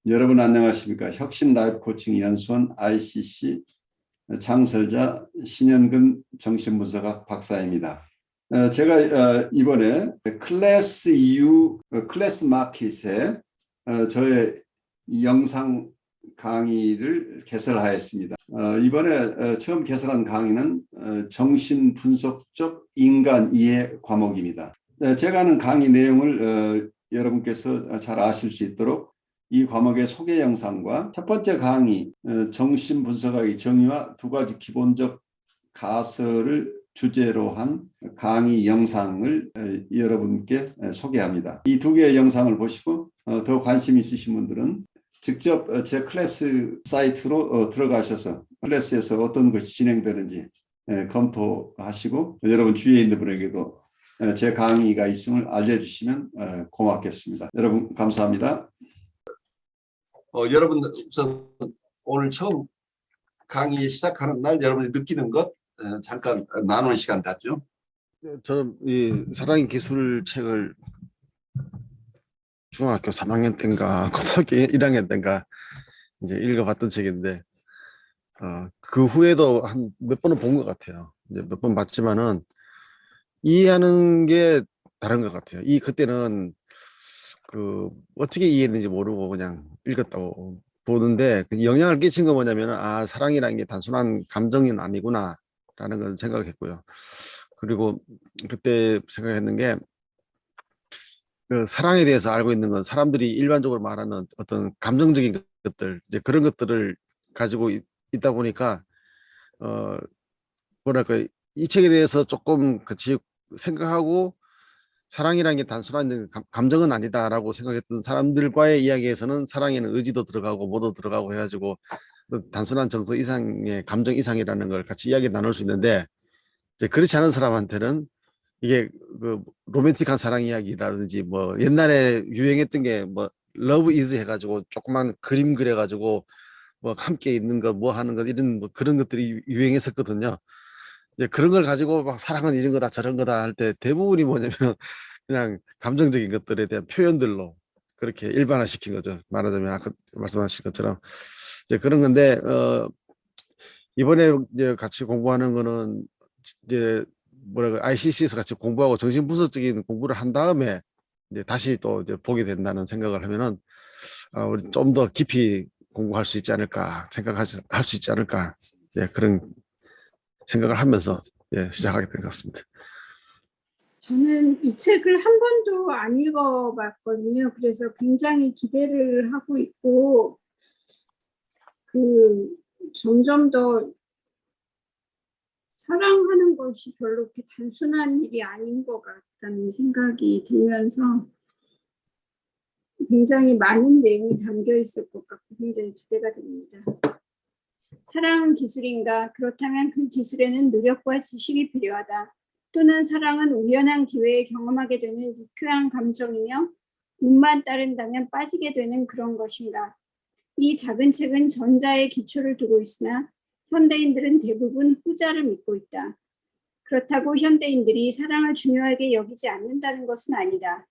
여러분 안녕하십니까? 혁신 라이프 코칭 연수원 ICC 창설자 신현근 정신분석학 박사입니다. 제가 이번에 클래스 EU 클래스 마켓에 저의 영상 강의를 개설하였습니다. 이번에 처음 개설한 강의는 정신분석적 인간 이해 과목입니다. 제가 하는 강의 내용을 여러분께서 잘 아실 수 있도록 이 과목의 소개 영상과 첫 번째 강의 정신분석학의 정의와 두 가지 기본적 가설을 주제로 한 강의 영상을 여러분께 소개합니다. 이 두 개의 영상을 보시고 더 관심 있으신 분들은 직접 제 클래스 사이트로 들어가셔서 클래스에서 어떤 것이 진행되는지 검토하시고 여러분 주위에 있는 분에게도 제 강의가 있음을 알려주시면 고맙겠습니다. 여러분 감사합니다. 여러분 우선 오늘 처음 강의 시작하는 날 여러분이 느끼는 것 잠깐 나누는 시간 갖죠. 저는 이 사랑의 기술 책을 중학교 3학년 때인가 고등학교 1학년 때인가 이제 읽어봤던 책인데 그 후에도 한 몇 번은 본 것 같아요. 이제 몇 번 봤지만은 이해하는 게 다른 것 같아요. 그때는 그 어떻게 이해했는지 모르고 그냥 읽었다고 보는데 그 영향을 끼친 건 뭐냐면 사랑이라는 게 단순한 감정은 아니구나 라는 걸 생각했고요. 그리고 그때 생각했는 게 그 사랑에 대해서 알고 있는 건 사람들이 일반적으로 말하는 어떤 감정적인 것들 이제 그런 것들을 가지고 있다 보니까 뭐랄까 이 책에 대해서 조금 같이 생각하고 사랑이라는 게 단순한 감정은 아니다라고 생각했던 사람들과의 이야기에서는 사랑에는 의지도 들어가고 뭐도 들어가고 해가지고 단순한 정도 이상의 감정 이상이라는 걸 같이 이야기 나눌 수 있는데 이제 그렇지 않은 사람한테는 이게 그 로맨틱한 사랑 이야기라든지 뭐 옛날에 유행했던 게 뭐 러브 이즈 해가지고 조그만 그림 그려가지고 뭐 함께 있는 거 뭐 하는 거 이런 뭐 그런 것들이 유행했었거든요. 이제 그런 걸 가지고 막 사랑은 이런 거다 저런 거다 할 때 대부분이 뭐냐면 그냥 감정적인 것들에 대한 표현들로 그렇게 일반화시킨 거죠. 말하자면 아까 말씀하신 것처럼 이제 그런 건데 이번에 이제 같이 공부하는 거는 이제 뭐랄까 ICC에서 같이 공부하고 정신분석적인 공부를 한 다음에 이제 다시 또 이제 보게 된다는 생각을 하면은 우리 좀 더 깊이 공부할 수 있지 않을까 할 수 있지 않을까 그런 생각을 하면서 시작하게 된 것 같습니다. 저는 이 책을 한 번도 안 읽어봤거든요. 그래서 굉장히 기대를 하고 있고 점점 더 사랑하는 것이 별로 그렇게 단순한 일이 아닌 것 같다는 생각이 들면서 굉장히 많은 내용이 담겨 있을 것 같고 굉장히 기대가 됩니다. 사랑은 기술인가? 그렇다면 그 기술에는 노력과 지식이 필요하다. 또는 사랑은 우연한 기회에 경험하게 되는 유쾌한 감정이며 운만 따른다면 빠지게 되는 그런 것인가? 이 작은 책은 전자의 기초를 두고 있으나 현대인들은 대부분 후자를 믿고 있다. 그렇다고 현대인들이 사랑을 중요하게 여기지 않는다는 것은 아니다.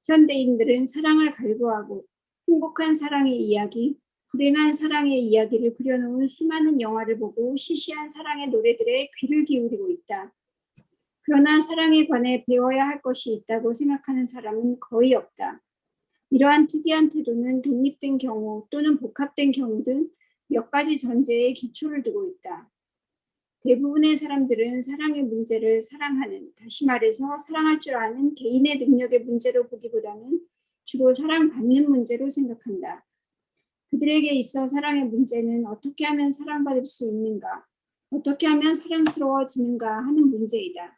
현대인들은 사랑을 갈구하고 행복한 사랑의 이야기, 불행한 사랑의 이야기를 그려놓은 수많은 영화를 보고 시시한 사랑의 노래들에 귀를 기울이고 있다. 그러나 사랑에 관해 배워야 할 것이 있다고 생각하는 사람은 거의 없다. 이러한 특이한 태도는 독립된 경우 또는 복합된 경우 등 몇 가지 전제에 기초를 두고 있다. 대부분의 사람들은 사랑의 문제를 사랑하는, 다시 말해서 사랑할 줄 아는 개인의 능력의 문제로 보기보다는 주로 사랑받는 문제로 생각한다. 그들에게 있어 사랑의 문제는 어떻게 하면 사랑받을 수 있는가, 어떻게 하면 사랑스러워지는가 하는 문제이다.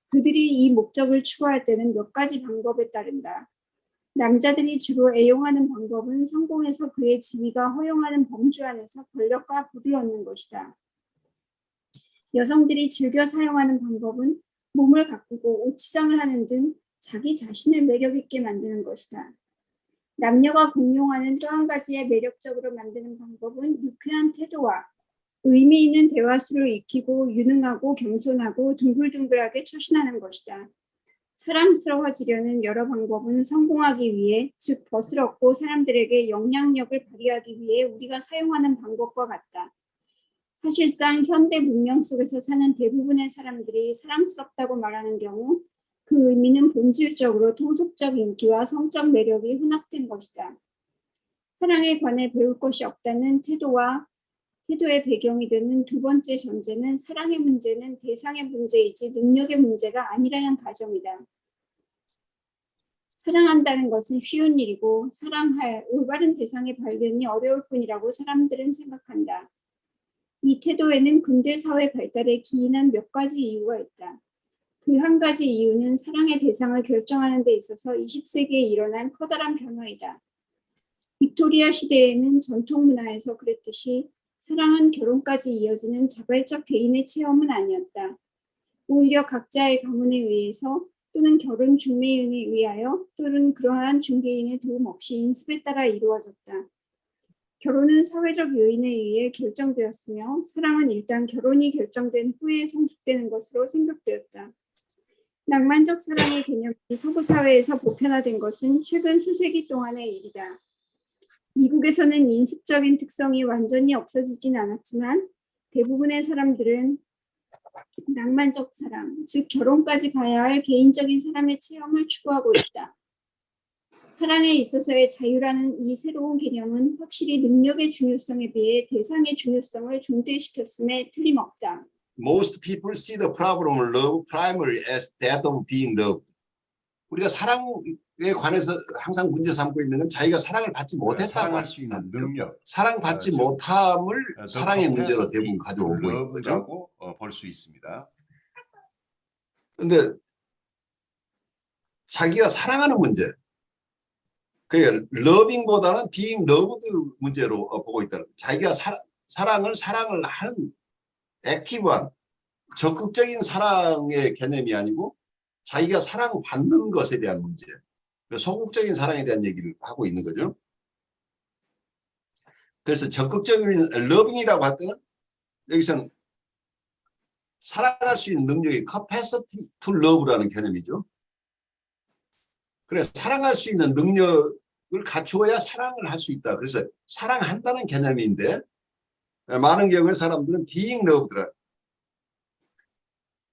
그들이 이 목적을 추구할 때는 몇 가지 방법에 따른다. 남자들이 주로 애용하는 방법은 성공해서 그의 지위가 허용하는 범주 안에서 권력과 부를 얻는 것이다. 여성들이 즐겨 사용하는 방법은 몸을 가꾸고 옷 치장을 하는 등 자기 자신을 매력 있게 만드는 것이다. 남녀가 공용하는 또 한 가지의 매력적으로 만드는 방법은 유쾌한 태도와 의미 있는 대화수를 익히고 유능하고 겸손하고 둥글둥글하게 처신하는 것이다. 사랑스러워지려는 여러 방법은 성공하기 위해, 즉 벗을 얻고 사람들에게 영향력을 발휘하기 위해 우리가 사용하는 방법과 같다. 사실상 현대 문명 속에서 사는 대부분의 사람들이 사랑스럽다고 말하는 경우 그 의미는 본질적으로 통속적 인기와 성적 매력이 혼합된 것이다. 사랑에 관해 배울 것이 없다는 태도의 배경이 되는 두 번째 전제는 사랑의 문제는 대상의 문제이지 능력의 문제가 아니라는 가정이다. 사랑한다는 것은 쉬운 일이고 사랑할 올바른 대상의 발견이 어려울 뿐이라고 사람들은 생각한다. 이 태도에는 근대 사회 발달에 기인한 몇 가지 이유가 있다. 그 한 가지 이유는 사랑의 대상을 결정하는 데 있어서 20세기에 일어난 커다란 변화이다. 빅토리아 시대에는 전통 문화에서 그랬듯이 사랑은 결혼까지 이어지는 자발적 개인의 체험은 아니었다. 오히려 각자의 가문에 의해서 또는 결혼 중매인에 의하여 또는 그러한 중개인의 도움 없이 인습에 따라 이루어졌다. 결혼은 사회적 요인에 의해 결정되었으며 사랑은 일단 결혼이 결정된 후에 성숙되는 것으로 생각되었다. 낭만적 사랑의 개념이 서구 사회에서 보편화된 것은 최근 수세기 동안의 일이다. 미국에서는 인습적인 특성이 완전히 없어지진 않았지만 대부분의 사람들은 낭만적 사랑, 즉 결혼까지 가야 할 개인적인 사람의 체험을 추구하고 있다. 사랑에 있어서의 자유라는 이 새로운 개념은 확실히 능력의 중요성에 비해 대상의 중요성을 중대시켰음에 틀림없다. Most people see the problem of love primarily as that of being loved. 우리가 사랑에 관해서 항상 문제 삼고 있는 건 자기가 사랑을 받지 못했다고 사랑할 수 있는 능력, 사랑받지 즉, 못함을 사랑의 문제로 대부분 가져오고 있는 거죠. 러브라고 볼 수 있습니다. 그런데 자기가 사랑하는 문제, 그러니까 러빙보다는 being loved 문제로 보고 있다는 거예요. 자기가 사랑을 하는 액티브한 적극적인 사랑의 개념이 아니고 자기가 사랑받는 것에 대한 문제, 소극적인 사랑에 대한 얘기를 하고 있는 거죠. 그래서 적극적인 러빙이라고 할 때는 여기서는 사랑할 수 있는 능력이 capacity to love라는 개념이죠. 그래서 사랑할 수 있는 능력을 갖추어야 사랑을 할 수 있다. 그래서 사랑한다는 개념인데 많은 경우에 사람들은 being loved라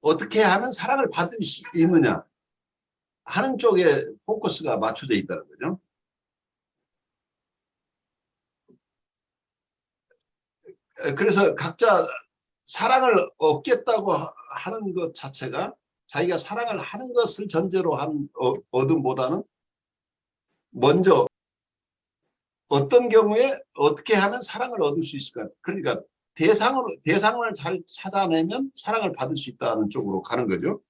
어떻게 하면 사랑을 받을 수 있느냐 하는 쪽에 포커스가 맞춰져 있다는 거죠. 그래서 각자 사랑을 얻겠다고 하는 것 자체가 자기가 사랑을 하는 것을 전제로 한 얻음보다는 먼저 어떤 경우에 어떻게 하면 사랑을 얻을 수 있을까. 그러니까 대상을 잘 찾아내면 사랑을 받을 수 있다는 쪽으로 가는 거죠.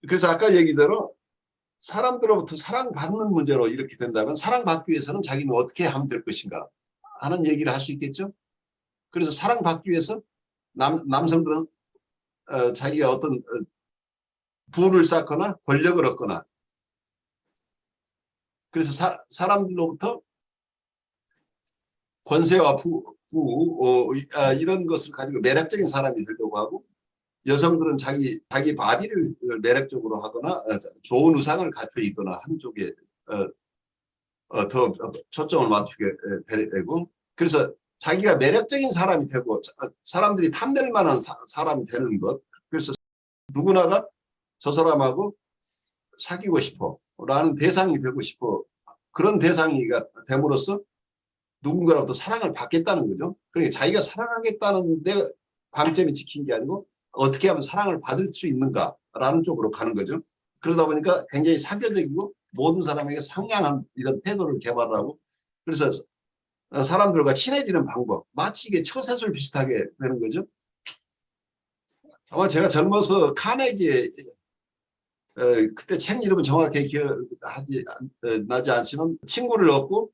그래서 아까 얘기대로 사람들로부터 사랑받는 문제로 이렇게 된다면 사랑받기 위해서는 자기는 어떻게 하면 될 것인가 하는 얘기를 할 수 있겠죠. 그래서 사랑받기 위해서 남성들은 자기가 어떤 부를 쌓거나 권력을 얻거나 그래서 사람들로부터 권세와 이런 것을 가지고 매력적인 사람이 되려고 하고 여성들은 자기 바디를 매력적으로 하거나 좋은 의상을 갖춰 있거나 하는 쪽에 더 초점을 맞추게 되고 그래서 자기가 매력적인 사람이 되고 사람들이 탐낼 만한 사람이 되는 것. 그래서 누구나가 저 사람하고 사귀고 싶어 라는 대상이 되고 싶어. 그런 대상이가 됨으로써 누군가로부터 사랑을 받겠다는 거죠. 그러니까 자기가 사랑하겠다는 데 방점이 찍힌 게 아니고 어떻게 하면 사랑을 받을 수 있는가라는 쪽으로 가는 거죠. 그러다 보니까 굉장히 사교적이고 모든 사람에게 상냥한 이런 태도를 개발하고 그래서 사람들과 친해지는 방법 마치 이게 처세술 비슷하게 되는 거죠. 아마 제가 젊어서 카네기에 그때 책 이름은 정확하게 나지 않지만 친구를 얻고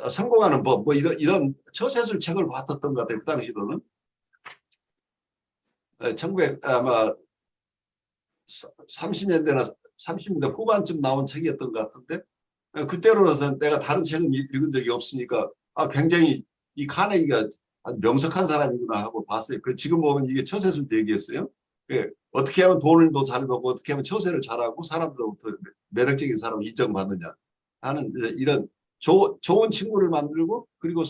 성공하는 법 뭐 이런 처세술 책을 봤었던 것 같아요. 그 당시로는 30년대나 30년대 후반쯤 나온 책이었던 것 같은데 그때로는 내가 다른 책은 읽은 적이 없으니까 굉장히 이 카네기가 아주 명석한 사람이구나 하고 봤어요. 그 지금 보면 이게 처세술 얘기했어요. 그 어떻게 하면 돈을 더 잘 벌고 어떻게 하면 처세를 잘하고 사람들로부터 매력적인 사람을 인정받느냐 하는 이런 좋은 친구를 만들고 그리고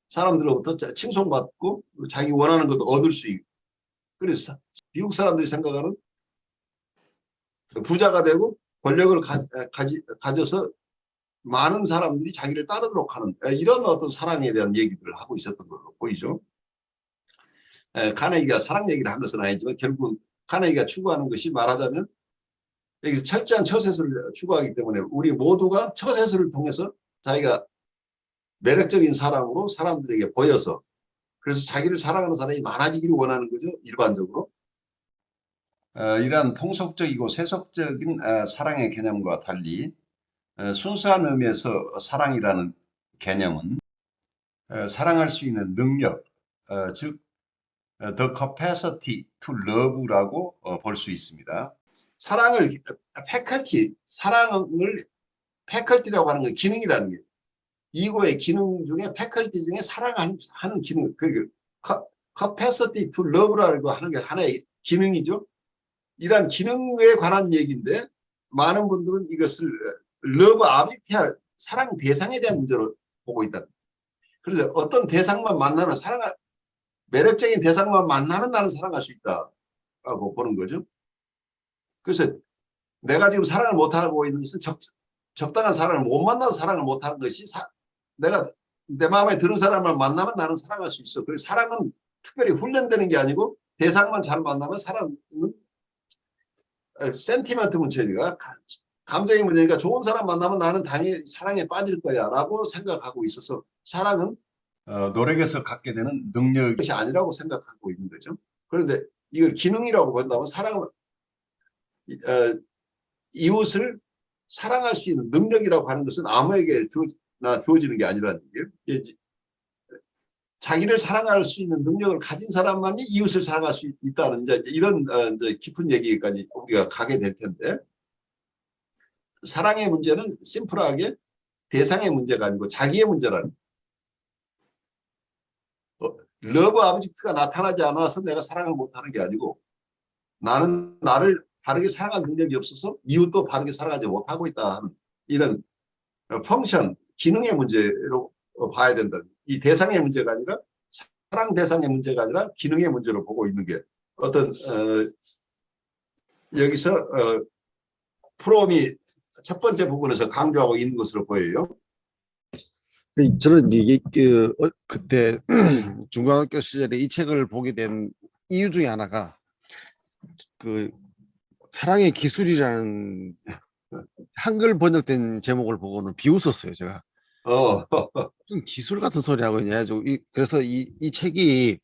사람들로부터 칭송받고 자기 원하는 것도 얻을 수 있고 그래서 미국 사람들이 생각하는 부자가 되고 권력을 가져서 많은 사람들이 자기를 따르도록 하는 이런 어떤 사랑에 대한 얘기들을 하고 있었던 걸로 보이죠. 카네기가 사랑 얘기를 한 것은 아니지만 결국은 카네기가 추구하는 것이 말하자면 여기서 철저한 처세술을 추구하기 때문에 우리 모두가 처세술을 통해서 자기가 매력적인 사람으로 사람들에게 보여서 그래서 자기를 사랑하는 사람이 많아지기를 원하는 거죠. 일반적으로. 이러한 통속적이고 세속적인 사랑의 개념과 달리 순수한 의미에서 사랑이라는 개념은 사랑할 수 있는 능력, 즉 the capacity to love라고 볼 수 있습니다. 사랑을 사랑을 패컬티라고 하는 건 기능이라는 게 이거의 기능 중에 패컬티 중에 사랑하는 기능 그리고 capacity to love라고 하는 게 하나의 기능이죠. 이러한 기능에 관한 얘기인데 많은 분들은 이것을 love object, 사랑 대상에 대한 문제로 보고 있다. 그래서 어떤 대상만 만나면 매력적인 대상만 만나면 나는 사랑할 수 있다라고 보는 거죠. 그래서 내가 지금 사랑을 못하고 있는 것은 적당한 사랑을 못 만나서 사랑을 못하는 것이 내가 내 마음에 드는 사람을 만나면 나는 사랑할 수 있어. 그래서 사랑은 특별히 훈련되는 게 아니고 대상만 잘 만나면 사랑은 센티멘트 문제니까 감정의 문제니까 좋은 사람 만나면 나는 당연히 사랑에 빠질 거야 라고 생각하고 있어서 사랑은 노력에서 갖게 되는 능력이 것이 아니라고 생각하고 있는 거죠. 그런데 이걸 기능이라고 본다면 사랑은 이웃을 사랑할 수 있는 능력이라고 하는 것은 아무에게 주어지는 게 아니라는 얘기예요. 자기를 사랑할 수 있는 능력을 가진 사람만이 이웃을 사랑할 수 있다는 이런 깊은 얘기까지 우리가 가게 될 텐데 사랑의 문제는 심플하게 대상의 문제가 아니고 자기의 문제라는 러브 아브젝트가 나타나지 않아서 내가 사랑을 못하는 게 아니고 나는 나를 바르게 사랑할 능력이 없어서 이웃도 바르게 사랑하지 못하고 있다 하는 이런 펑션, 기능의 문제로 봐야 된다. 이 대상의 문제가 아니라 사랑 대상의 문제가 아니라 기능의 문제로 보고 있는 게 어떤 여기서 프롬이 첫 번째 부분에서 강조하고 있는 것으로 보여요. 저는 이게 그때 중고등학교 시절에 이 책을 보게 된 이유 중에 하나가 그 사랑의 기술이라는 한글 번역된 제목을 보고는 비웃었어요. 제가 무슨 기술 같은 소리 하고 있냐. 그래서 이 책이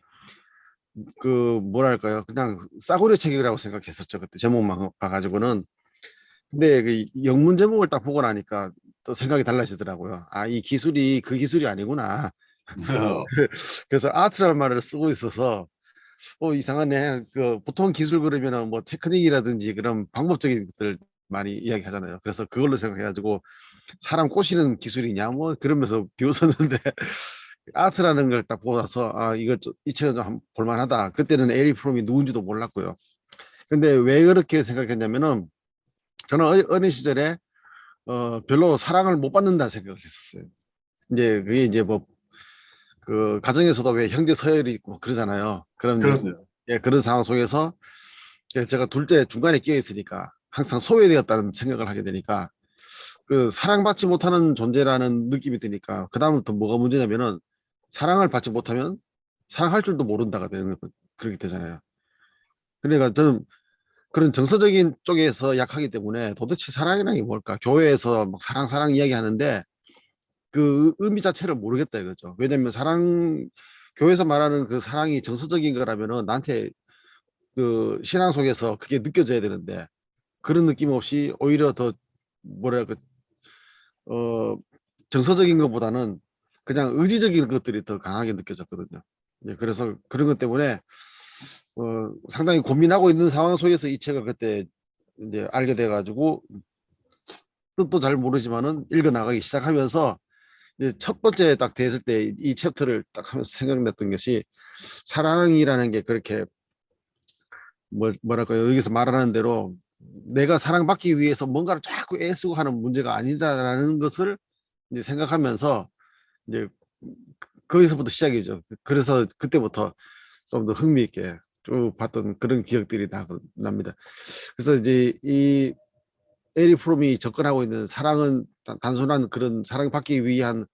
그 뭐랄까요, 그냥 싸구려 책이라고 생각했었죠. 그때 제목만 봐가지고는. 근데 그 영문 제목을 딱 보고 나니까 또 생각이 달라지더라고요. 아, 이 기술이 그 기술이 아니구나. 그래서 아트라는 말을 쓰고 있어서 이상하네. 그 보통 기술 그러면은 뭐 테크닉이라든지 그런 방법적인 것들 많이 이야기하잖아요. 그래서 그걸로 생각해가지고 사람 꼬시는 기술이냐 뭐 그러면서 비웃었는데 아트라는 걸 딱 보고 나서 이 책은 좀 볼만하다. 그때는 에리 프롬이 누군지도 몰랐고요. 근데 왜 그렇게 생각했냐면은 저는 어린 시절에 별로 사랑을 못 받는다 생각을 했었어요. 이제 그게 이제 뭐 그 가정에서도 왜 형제 서열이 있고 그러잖아요. 그럼요. 예, 그런 상황 속에서 제가 둘째 중간에 끼어 있으니까 항상 소외되었다는 생각을 하게 되니까 그 사랑받지 못하는 존재라는 느낌이 드니까 그 다음부터 뭐가 문제냐면은 사랑을 받지 못하면 사랑할 줄도 모른다가 되는 그렇게 되잖아요. 그러니까 저는 그런 정서적인 쪽에서 약하기 때문에 도대체 사랑이라는 게 뭘까? 교회에서 막 사랑 이야기하는데 그 의미 자체를 모르겠다 이거죠. 왜냐면 교회에서 말하는 그 사랑이 정서적인 거라면은 나한테 그 신앙 속에서 그게 느껴져야 되는데 그런 느낌 없이 오히려 더 뭐랄까 정서적인 것보다는 그냥 의지적인 것들이 더 강하게 느껴졌거든요. 예, 그래서 그런 것 때문에 상당히 고민하고 있는 상황 속에서 이 책을 그때 이제 알게 돼가지고 뜻도 잘 모르지만은 읽어 나가기 시작하면서 이제 첫 번째 딱 됐을 때 이 챕터를 딱 하면서 생각났던 것이 사랑이라는 게 그렇게 뭐랄까요? 여기서 말하는 대로 내가 사랑받기 위해서 뭔가를 자꾸 애쓰고 하는 문제가 아니다라는 것을 이제 생각하면서 이제 거기서부터 시작이죠. 그래서 그때부터 좀 더 흥미있게 쭉 봤던 그런 기억들이 납니다. 그래서 이제 이 에리 프롬이 접근하고 있는 사랑은 단순한 그런 사랑받기 위한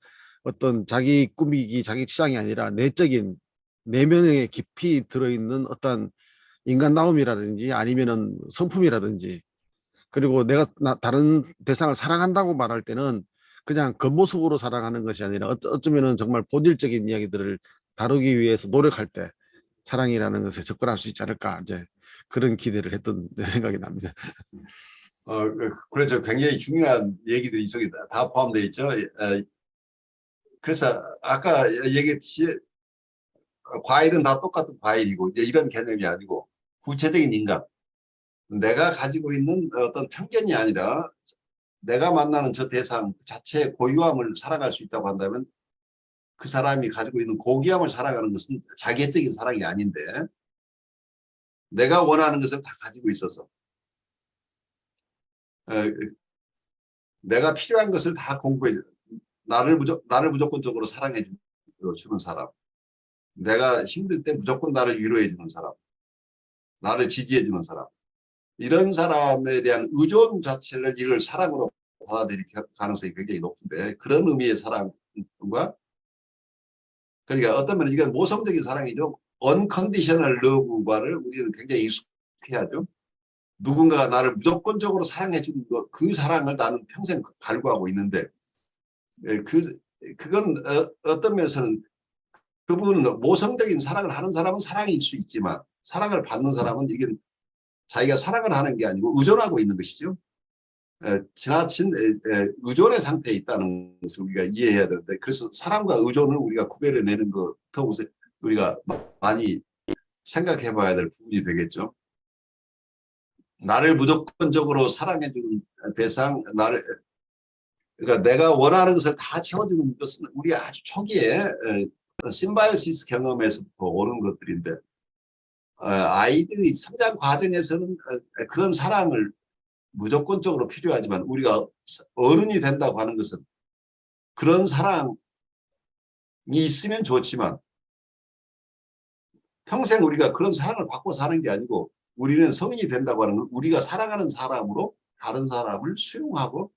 어떤 자기 꾸미기, 자기 치장이 아니라 내적인 내면에 깊이 들어있는 어떤 인간다움이라든지 아니면은 성품이라든지, 그리고 내가 다른 대상을 사랑한다고 말할 때는 그냥 겉모습으로 사랑하는 것이 아니라 어쩌면은 정말 본질적인 이야기들을 다루기 위해서 노력할 때 사랑이라는 것에 접근할 수 있지 않을까, 이제 그런 기대를 했던 생각이 납니다. 그렇죠. 굉장히 중요한 얘기들이 이 속에 다 포함되어 있죠. 그래서 아까 얘기했듯이 과일은 다 똑같은 과일이고 이제 이런 개념이 아니고 구체적인 인간, 내가 가지고 있는 어떤 편견이 아니라 내가 만나는 저 대상 자체의 고유함을 살아갈 수 있다고 한다면 그 사람이 가지고 있는 고귀함을 살아가는 것은 자기애적인 사랑이 아닌데 내가 원하는 것을 다 가지고 있어서 내가 필요한 것을 다 공부해 나를 무조건적으로 사랑해 주는 사람, 내가 힘들 때 무조건 나를 위로해 주는 사람, 나를 지지해 주는 사람, 이런 사람에 대한 의존 자체를 이걸 사랑으로 받아들일 가능성이 굉장히 높은데, 그런 의미의 사랑과, 그러니까 어떤 면은 이건 모성적인 사랑이죠. unconditional love과를 우리는 굉장히 익숙해야죠. 누군가가 나를 무조건적으로 사랑해 주는 것, 그 사랑을 나는 평생 갈구하고 있는데, 그건 어떤 면에서는 그분은 모성적인 사랑을 하는 사람은 사랑일 수 있지만 사랑을 받는 사람은 이게 자기가 사랑을 하는 게 아니고 의존하고 있는 것이죠. 지나친 의존의 상태에 있다는 것을 우리가 이해해야 되는데, 그래서 사랑과 의존을 우리가 구별해내는 것부터 우리가 많이 생각해 봐야 될 부분이 되겠죠. 나를 무조건적으로 사랑해주는 대상, 그러니까 내가 원하는 것을 다 채워주는 것은 우리가 아주 초기에 심바이오시스 경험에서부터 오는 것들인데, 아이들이 성장 과정에서는 그런 사랑을 무조건적으로 필요하지만 우리가 어른이 된다고 하는 것은 그런 사랑이 있으면 좋지만 평생 우리가 그런 사랑을 받고 사는 게 아니고, 우리는 성인이 된다고 하는 건 우리가 사랑하는 사람으로 다른 사람을 수용하고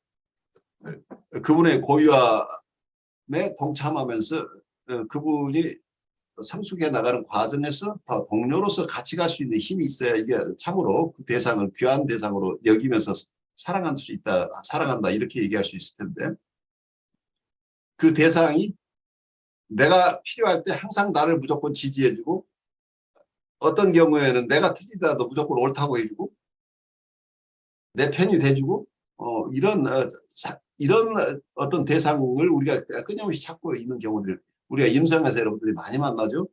그분의 고유함에 동참하면서 그분이 성숙해 나가는 과정에서 더 동료로서 같이 갈 수 있는 힘이 있어야 이게 참으로 그 대상을 귀한 대상으로 여기면서 사랑할 수 있다, 사랑한다, 이렇게 얘기할 수 있을 텐데, 그 대상이 내가 필요할 때 항상 나를 무조건 지지해주고, 어떤 경우에는 내가 틀리더라도 무조건 옳다고 해주고 내 편이 돼주고, 이런 어떤 대상을 우리가 끊임없이 찾고 있는 경우들, 우리가 임상에서 여러분들이 많이 만나죠.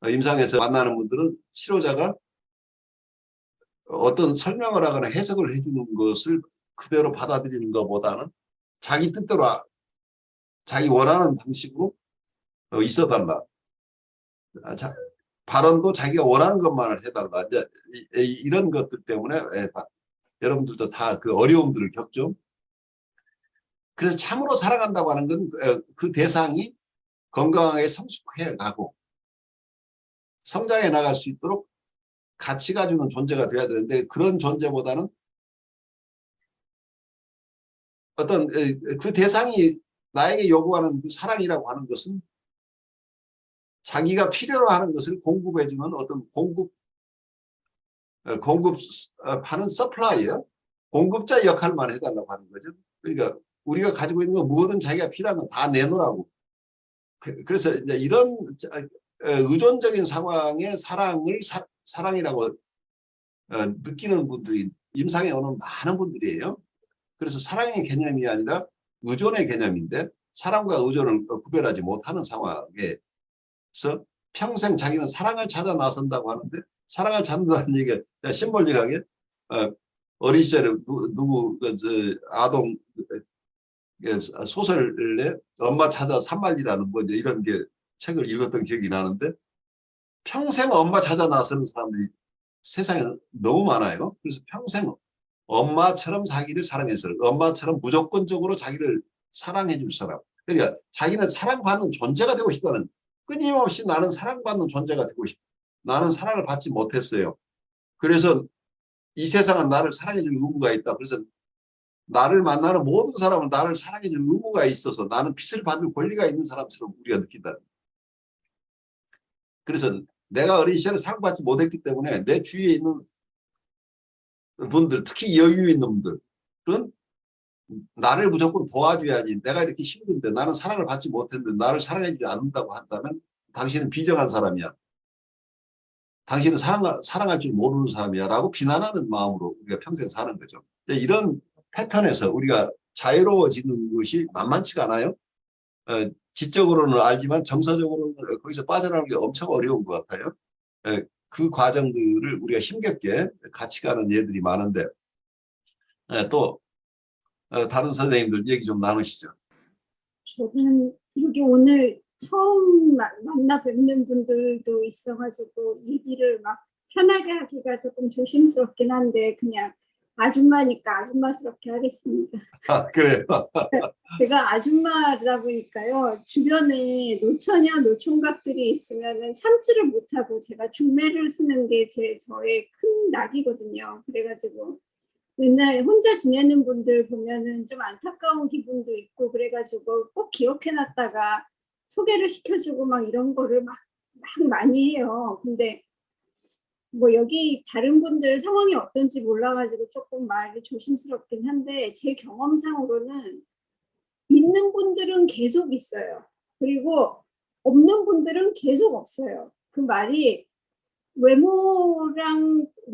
임상에서 만나는 분들은 치료자가 어떤 설명을 하거나 해석을 해주는 것을 그대로 받아들이는 것보다는 자기 뜻대로, 자기 원하는 방식으로 있어달라, 발언도 자기가 원하는 것만을 해달라, 이제 이런 것들 때문에 여러분들도 다 그 어려움들을 겪죠. 그래서 참으로 사랑한다고 하는 건 그 대상이 건강하게 성숙해 가고 성장해 나갈 수 있도록 같이 가주는 존재가 돼야 되는데, 그런 존재보다는 어떤 그 대상이 나에게 요구하는 그 사랑이라고 하는 것은 자기가 필요로 하는 것을 공급해주는 어떤 공급하는 서플라이어, 공급자 역할만 해달라고 하는 거죠. 그러니까 우리가 가지고 있는 거 뭐든 자기가 필요한 거 다 내놓으라고. 그래서 이제 이런 의존적인 상황의 사랑을 사랑이라고 느끼는 분들이 임상에 오는 많은 분들이에요. 그래서 사랑의 개념이 아니라 의존의 개념인데, 사랑과 의존을 구별하지 못하는 상황에서 평생 자기는 사랑을 찾아 나선다고 하는데, 사랑을 찾는다는 얘기가 심볼릭하게 어린 시절에 누구 아동 소설에 엄마 찾아 산말리라는 뭐 이제 이런 게 책을 읽었던 기억이 나는데 평생 엄마 찾아 나서는 사람들이 세상에 너무 많아요. 그래서 평생 엄마처럼 자기를 사랑해 줄 사람, 엄마처럼 무조건적으로 자기를 사랑해 줄 사람. 그러니까 자기는 사랑받는 존재가 되고 싶다는, 끊임없이 나는 사랑받는 존재가 되고 싶다. 나는 사랑을 받지 못했어요. 그래서 이 세상은 나를 사랑해 줄 의무가 있다. 그래서 나를 만나는 모든 사람은 나를 사랑해 줄 의무가 있어서 나는 빚을 받을 권리가 있는 사람처럼 우리가 느낀다. 그래서 내가 어린 시절에 사랑받지 못했기 때문에 내 주위에 있는 분들, 특히 여유 있는 분들은 나를 무조건 도와줘야지. 내가 이렇게 힘든데 나는 사랑을 받지 못했는데 나를 사랑해주지 않는다고 한다면 당신은 비정한 사람이야. 당신은 사랑할 줄 모르는 사람이야 라고 비난하는 마음으로 우리가 평생 사는 거죠. 이런 패턴에서 우리가 자유로워지는 것이 만만치가 않아요. 지적으로는 알지만 정서적으로는 거기서 빠져나오는 게 엄청 어려운 것 같아요. 그 과정들을 우리가 힘겹게 같이 가는 예들이 많은데 또 다른 선생님들 얘기 좀 나누시죠. 저는 여기 오늘 처음 만나 뵙는 분들도 있어가지고 얘기를 막 편하게 하기가 조금 조심스럽긴 한데 그냥 아줌마니까 아줌마스럽게 하겠습니다. 아, 그래요. 제가 아줌마다 보니까요. 주변에 노처녀, 노총각들이 있으면은 참지를 못하고 제가 중매를 쓰는 게 저의 큰 낙이거든요. 그래가지고 맨날 혼자 지내는 분들 보면은 좀 안타까운 기분도 있고 그래가지고 꼭 기억해놨다가 소개를 시켜주고 막 이런 거를 막 많이 해요. 근데 뭐 여기 다른 분들 상황이 어떤지 몰라가지고 조금 말이 조심스럽긴 한데 제 경험상으로는 있는 분들은 계속 있어요. 그리고 없는 분들은 계속 없어요. 그 말이 외모랑도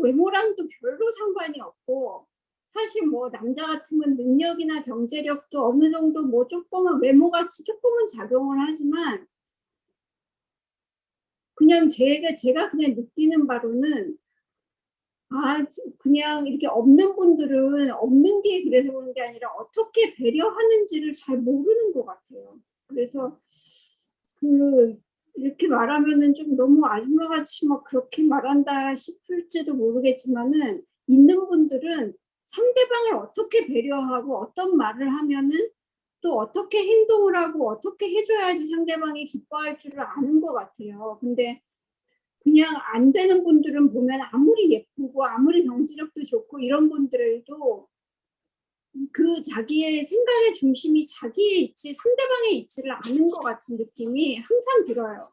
별로 상관이 없고 사실 뭐 남자 같으면 능력이나 경제력도 어느 정도 뭐 조금은 외모같이 조금은 작용을 하지만 그냥 제가 그냥 느끼는 바로는 그냥 이렇게 없는 분들은 없는 게 그래서 그런 게 아니라 어떻게 배려하는지를 잘 모르는 것 같아요. 그래서 이렇게 말하면은 좀 너무 아줌마같이 막 그렇게 말한다 싶을지도 모르겠지만은 있는 분들은 상대방을 어떻게 배려하고 어떤 말을 하면은 또 어떻게 행동을 하고 어떻게 해줘야지 상대방이 기뻐할 줄을 아는 것 같아요. 근데 그냥 안 되는 분들은 보면 아무리 예쁘고 아무리 경제력도 좋고 이런 분들도 그 자기의 생각의 중심이 자기에 있지 상대방에 있지를 않은 것 같은 느낌이 항상 들어요.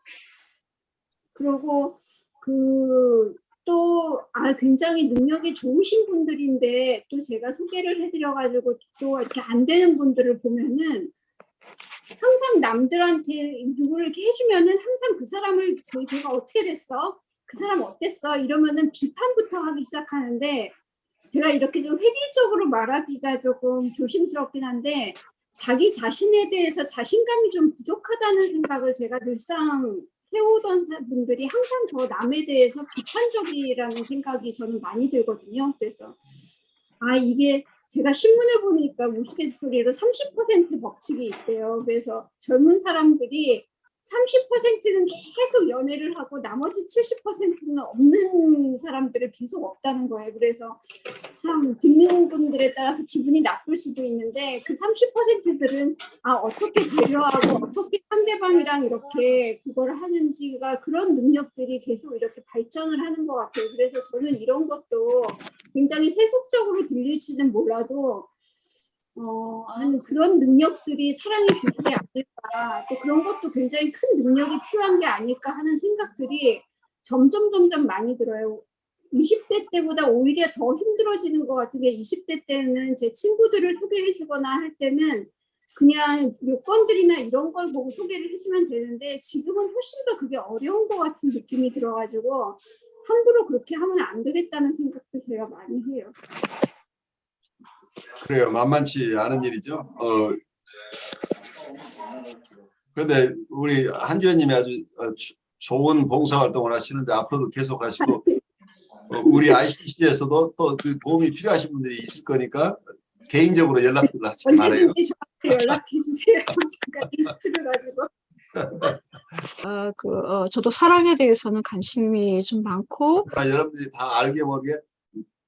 그리고 굉장히 능력이 좋으신 분들인데 또 제가 소개를 해드려가지고 또 이렇게 안 되는 분들을 보면은 항상 남들한테 누구를 이렇게 해주면은 항상 그 사람을 제가 어떻게 됐어? 그 사람 어땠어? 이러면은 비판부터 하기 시작하는데 제가 이렇게 좀 획일적으로 말하기가 조금 조심스럽긴 한데 자기 자신에 대해서 자신감이 좀 부족하다는 생각을 제가 늘상 해오던 분들이 항상 더 남에 대해서 비판적이라는 생각이 저는 많이 들거든요. 그래서 이게 제가 신문에 보니까 우스갯소리로 30% 법칙이 있대요. 그래서 젊은 사람들이 30%는 계속 연애를 하고 나머지 70%는 없는 사람들을 계속 없다는 거예요. 그래서 참 듣는 분들에 따라서 기분이 나쁠 수도 있는데 그 30%들은 어떻게 배려하고 어떻게 상대방이랑 이렇게 그걸 하는지가 그런 능력들이 계속 이렇게 발전을 하는 것 같아요. 그래서 저는 이런 것도 굉장히 세속적으로 들릴지는 몰라도 하는 그런 능력들이 사랑의 기술이 아닐까 또 그런 것도 굉장히 큰 능력이 필요한 게 아닐까 하는 생각들이 점점 많이 들어요. 20대 때보다 오히려 더 힘들어지는 것 같은 게 20대 때는 제 친구들을 소개해 주거나 할 때는 그냥 요건들이나 이런 걸 보고 소개를 해주면 되는데 지금은 훨씬 더 그게 어려운 것 같은 느낌이 들어가지고 함부로 그렇게 하면 안 되겠다는 생각도 제가 많이 해요. 그래요. 만만치 않은 일이죠. 그런데 우리 한주연님이 아주 좋은 봉사활동을 하시는데 앞으로도 계속 하시고 우리 ICC에서도 또 그 도움이 필요하신 분들이 있을 거니까 개인적으로 연락을 하시기 바래요. 언제든지 저한테 연락해 주세요. 제가 리스트를 가지고. 저도 사랑에 대해서는 관심이 좀 많고, 여러분들이 다 알게 모르게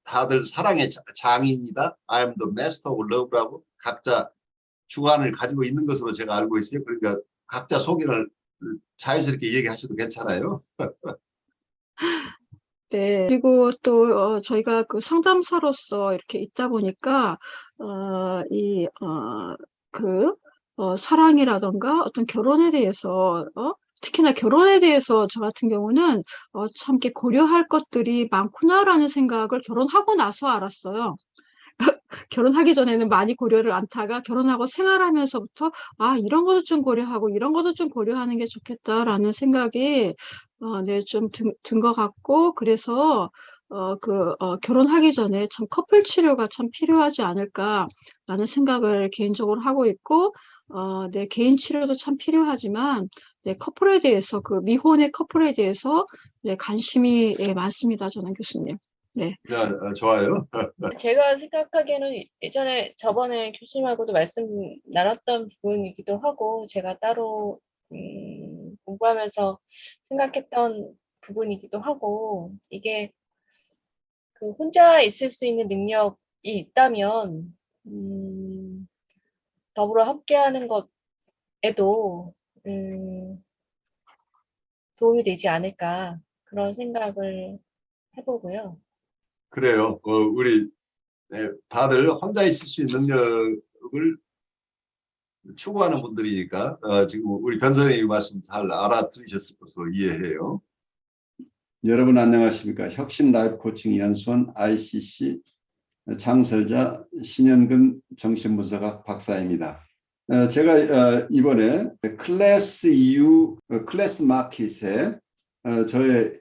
다들 사랑의 장인이다. I am the master of love라고 각자 주관을 가지고 있는 것으로 제가 알고 있어요. 그러니까 각자 소개를 자연스럽게 얘기하셔도 괜찮아요. 네. 그리고 또 저희가 그 상담사로서 이렇게 있다 보니까 사랑이라던가 어떤 결혼에 대해서 특히나 결혼에 대해서 저 같은 경우는 참 이렇게 고려할 것들이 많구나라는 생각을 결혼하고 나서 알았어요. 결혼하기 전에는 많이 고려를 안 하다가 결혼하고 생활하면서부터 이런 것도 좀 고려하고 이런 것도 좀 고려하는 게 좋겠다라는 생각이 네, 좀 든 것 같고, 그래서 결혼하기 전에 참 커플 치료가 참 필요하지 않을까라는 생각을 개인적으로 하고 있고, 네, 개인 치료도 참 필요하지만, 네, 커플에 대해서, 그 미혼의 커플에 대해서, 네, 관심이 예, 많습니다, 저는 교수님. 네. 네, 좋아요. 제가 생각하기에는 저번에 교수님하고도 말씀 나눴던 부분이기도 하고, 제가 따로 공부하면서 생각했던 부분이기도 하고, 이게 그 혼자 있을 수 있는 능력이 있다면 더불어 함께하는 것에도 도움이 되지 않을까, 그런 생각을 해보고요. 그래요. 우리 다들 혼자 있을 수 있는 능력을 추구하는 분들이니까 지금 우리 변 선생님 말씀 잘 알아들으셨을 것으로 이해해요. 여러분 안녕하십니까? 혁신 라이프 코칭 연수원 ICC 창설자 신현근 정신분석학 박사입니다. 제가 이번에 클래스 U 클래스 마켓에 저의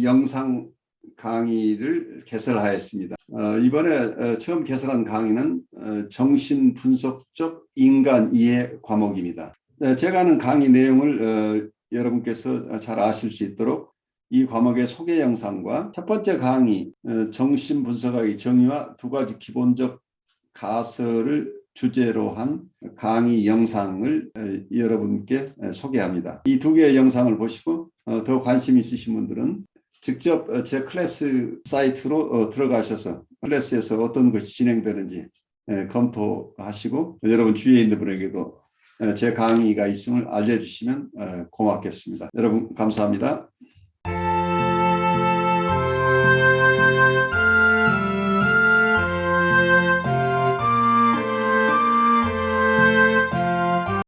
영상 강의를 개설하였습니다. 이번에 처음 개설한 강의는 정신분석적 인간 이해 과목입니다. 제가 하는 강의 내용을 여러분께서 잘 아실 수 있도록 이 과목의 소개 영상과 첫 번째 강의 정신분석학의 정의와 두 가지 기본적 가설을 주제로 한 강의 영상을 여러분께 소개합니다. 이 두 개의 영상을 보시고 더 관심 있으신 분들은 직접 제 클래스 사이트로 들어가셔서 클래스에서 어떤 것이 진행되는지 검토하시고 여러분 주위에 있는 분에게도 제 강의가 있음을 알려주시면 고맙겠습니다. 여러분 감사합니다.